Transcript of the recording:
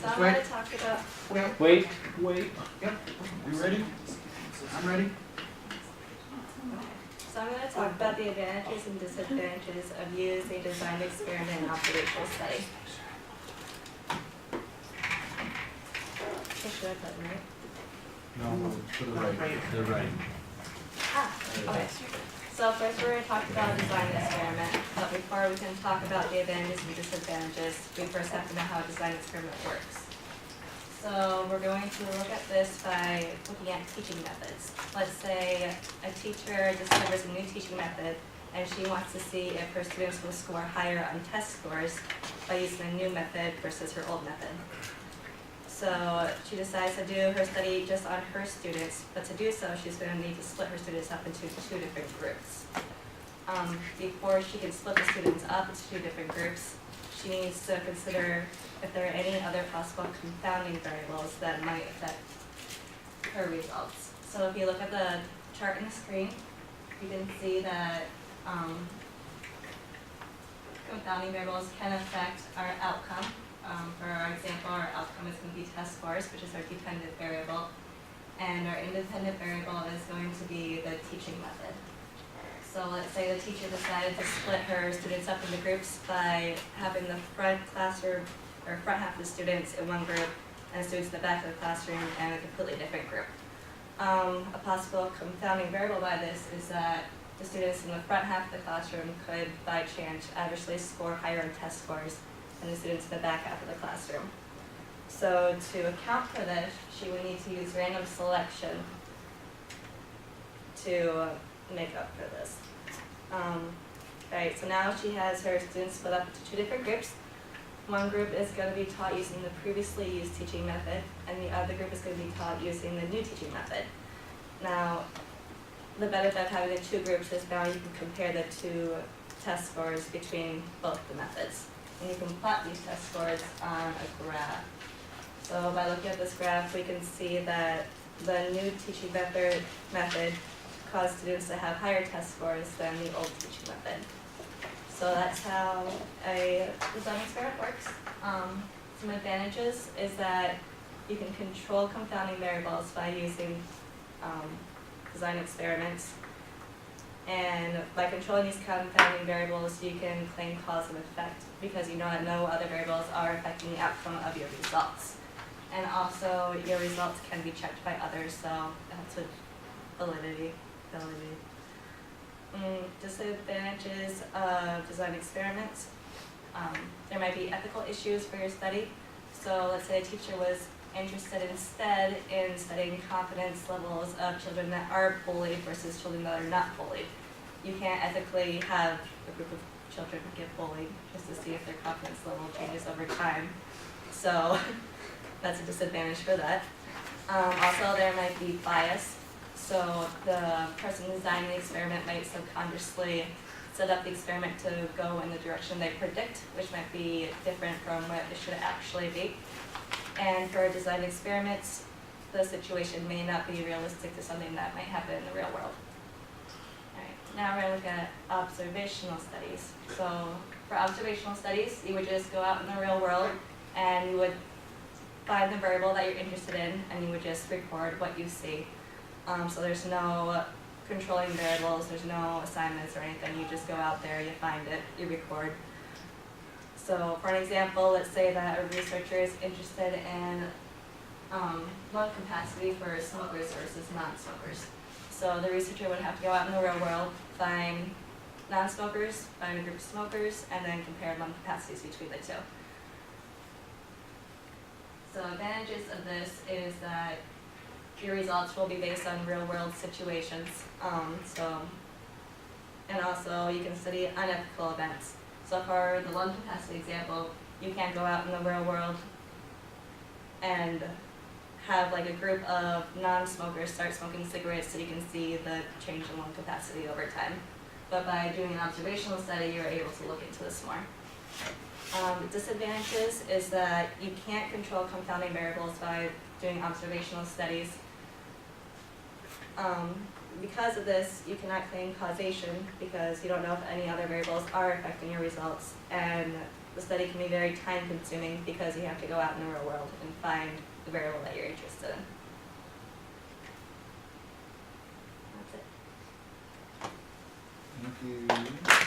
So I'm going to talk about. Wait. Yep. You ready? I'm ready. So I'm going to talk about the advantages and disadvantages of using design experiment and observational study. Should I put it right? No, to the right. The right. Okay. So first we're going to talk about design experiment, but before we can talk about the advantages and disadvantages, we first have to know how a design experiment works. So we're going to look at this by looking at teaching methods. Let's say a teacher discovers a new teaching method and she wants to see if her students will score higher on test scores by using a new method versus her old method. So she decides to do her study just on her students, but to do so, she's going to need to split her students up into two different groups. Before she can split the students up into two different groups, she needs to consider if there are any other possible confounding variables that might affect her results. So if you look at the chart on the screen, you can see that confounding variables can affect our outcome. For our example, our outcome is going to be test scores, which is our dependent variable, and our independent variable is going to be the teaching method. So let's say the teacher decided to split her students up into groups by having the front classroom, or front half of the students in one group, and the students in the back of the classroom in a completely different group. A possible confounding variable by this is that the students in the front half of the classroom could, by chance, adversely score higher on test scores than the students in the back half of the classroom. So to account for this, she would need to use random selection to make up for this. Alright, so now she has her students split up into two different groups. One group is going to be taught using the previously used teaching method, and the other group is going to be taught using the new teaching method. Now, the benefit of having the two groups is now you can compare the two test scores between both the methods. And you can plot these test scores on a graph. So by looking at this graph, we can see that the new teaching method caused students to have higher test scores than the old teaching method. So that's how a design experiment works. Some advantages is that you can control confounding variables by using design experiments. And by controlling these confounding variables, you can claim cause and effect because you know that no other variables are affecting the outcome of your results. And also, your results can be checked by others, so that's with validity. Disadvantages of design experiments. There might be ethical issues for your study. So let's say a teacher was interested instead in studying confidence levels of children that are bullied versus children that are not bullied. You can't ethically have a group of children get bullied just to see if their confidence level changes over time. So that's a disadvantage for that. Also, there might be bias. So the person designing the experiment might subconsciously set up the experiment to go in the direction they predict, which might be different from what it should actually be. And for design experiments, the situation may not be realistic to something that might happen in the real world. Alright, now we're going to look at observational studies. So for observational studies, you would just go out in the real world and you would find the variable that you're interested in and you would just record what you see. So there's no controlling variables, there's no assignments or anything. You just go out there, you find it, you record. So for an example, let's say that a researcher is interested in lung capacity for smokers versus non-smokers. So the researcher would have to go out in the real world, find non-smokers, find a group of smokers, and then compare lung capacities between the two. So advantages of this is that your results will be based on real world situations. And also you can study unethical events. So for the lung capacity example, you can't go out in the real world and have like a group of non-smokers start smoking cigarettes so you can see the change in lung capacity over time. But by doing an observational study, you're able to look into this more. Disadvantages is that you can't control confounding variables by doing observational studies. Because of this, you cannot claim causation because you don't know if any other variables are affecting your results, and the study can be very time consuming because you have to go out in the real world and find the variable that you're interested in. That's it. Thank you.